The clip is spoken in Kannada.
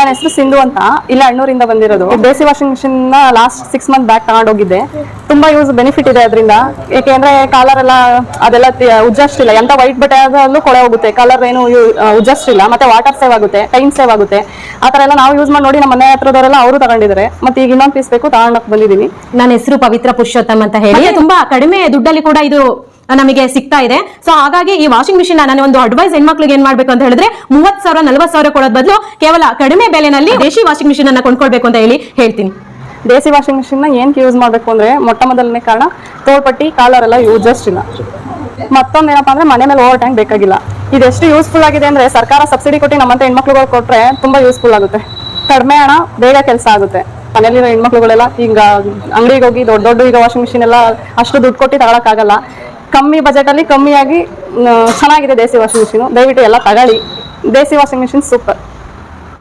ನನ್ನ ಹೆಸರು ಸಿಂಧು ಅಂತ, ಇಲ್ಲ ಅಣ್ಣೂರಿಂದ ಬಂದಿರೋದು. Desi washing machine last 6 month back ತಗೊಂಡೋಗಿದ್ದೆ. ತುಂಬಾ ಬೆನಿಫಿಟ್ ಇದೆ ಅದರಿಂದ. ಯಾಕೆಂದ್ರೆ ಕಾಲರ್ ಎಲ್ಲ ಅದೆಲ್ಲ ಉಜ್ಜಷ್ಟಿಲ್ಲ, ಎಂತ ವೈಟ್ ಬಟ್ಟೆ ಆದ್ರೂ ಕೊಳೆ ಹೋಗುತ್ತೆ, ಕಲರ್ ಏನು ಉಜ್ಜಷ್ಟಿಲ್ಲ, ಮತ್ತೆ ವಾಟರ್ ಸೇವ್ ಆಗುತ್ತೆ, ಟೈಮ್ ಸೇವ್ ಆಗುತ್ತೆ. ಆ ತರ ಎಲ್ಲ ನಾವು ಯೂಸ್ ಮಾಡಿ ನೋಡಿ ನಮ್ಮ ಮನೆ ಹತ್ರದವರೆಲ್ಲ ಅವರು ತಗೊಂಡಿದ್ದಾರೆ. ಮತ್ತೆ ಈಗ ಇನ್ನೊಂದು ಪೀಸ್ ಬೇಕು ತಗೊಂಡಕ್ ಬಂದಿದ್ದೀನಿ. ನನ್ನ ಹೆಸರು ಪವಿತ್ರ ಪುರುಷೋತ್ತಮ್ ಅಂತ ಹೇಳಿ. ತುಂಬಾ ಕಡಿಮೆ ದುಡ್ಡಲ್ಲಿ ಕೂಡ ಇದು ನಮಗೆ ಸಿಗ್ತಾ ಇದೆ. ಸೊ ಹಾಗಾಗಿ ಈ ವಾಷಿಂಗ್ ಮಿಷಿನ್ ನಾನು ಒಂದು ಅಡ್ವೈಸ್ ಹೆಣ್ಮಕ್ಳಿಗೆ ಏನ್ ಮಾಡ್ಬೇಕು ಅಂತ ಹೇಳಿದ್ರೆ 30,000 40,000 ಕೊಡೋದ್ ಬದಲು ಕೇವಲ ಕಡಿಮೆ ಬೆಲೆನಲ್ಲಿ ದೇಶಿ ವಾಷಿಂಗ್ ಮಿಷಿನ್ ಅನ್ನ ಕೊಂಡ್ಕೊಳ್ಬೇಕು ಅಂತ ಹೇಳಿ ಹೇಳ್ತೀನಿ. ದೇಸಿ ವಾಷಿಂಗ್ ಮಿಷಿನ್ ಏನಕ್ಕೆ ಯೂಸ್ ಮಾಡಬೇಕು ಅಂದ್ರೆ ಮೊಟ್ಟ ಮೊದಲನೇ ಕಾರಣ ತೋಳ್ಪಟ್ಟಿ ಕಾಲರ್ ಎಲ್ಲ ಯೂಸ್ ಇಲ್ಲ. ಮತ್ತೊಂದೇನಪ್ಪ ಅಂದ್ರೆ ಮನೆ ಮೇಲೆ ಓವರ್ ಟ್ಯಾಂಕ್ ಬೇಕಾಗಿಲ್ಲ. ಇದೆಷ್ಟು ಯೂಸ್ಫುಲ್ ಆಗಿದೆ ಅಂದ್ರೆ ಸರ್ಕಾರ ಸಬ್ಸಿಡಿ ಕೊಟ್ಟು ನಮ್ಮಂತ ಹೆಣ್ಮಕ್ಳುಗಳು ಕೊಟ್ರೆ ತುಂಬಾ ಯೂಸ್ಫುಲ್ ಆಗುತ್ತೆ. ಕಡಿಮೆ ಹಣ ಬೇಗ ಕೆಲಸ ಆಗುತ್ತೆ. ಮನೆಯಲ್ಲಿರೋ ಹೆಣ್ಮಕ್ಳುಗಳೆಲ್ಲ ಈಗ ಅಂಗಡಿಗೆ ಹೋಗಿ ದೊಡ್ಡ ಈಗ ವಾಷಿಂಗ್ ಮಿಷಿನ್ ಎಲ್ಲ ಅಷ್ಟು ದುಡ್ಡು ಕೊಟ್ಟು ತಗೊಳಕ್ಕಾಗಲ್ಲ. ಕಮ್ಮಿ ಬಜೆಟ್ ಅಲ್ಲಿ ಕಮ್ಮಿಯಾಗಿ ಚೆನ್ನಾಗಿದೆ ದೇಸಿ ವಾಷಿಂಗ್ ಮಿಷಿನ್. ದಯವಿಟ್ಟು ಎಲ್ಲ ತಗೊಳ್ಳಿ. ದೇಸಿ ವಾಷಿಂಗ್ ಮಿಷಿನ್ ಸೂಪರ್.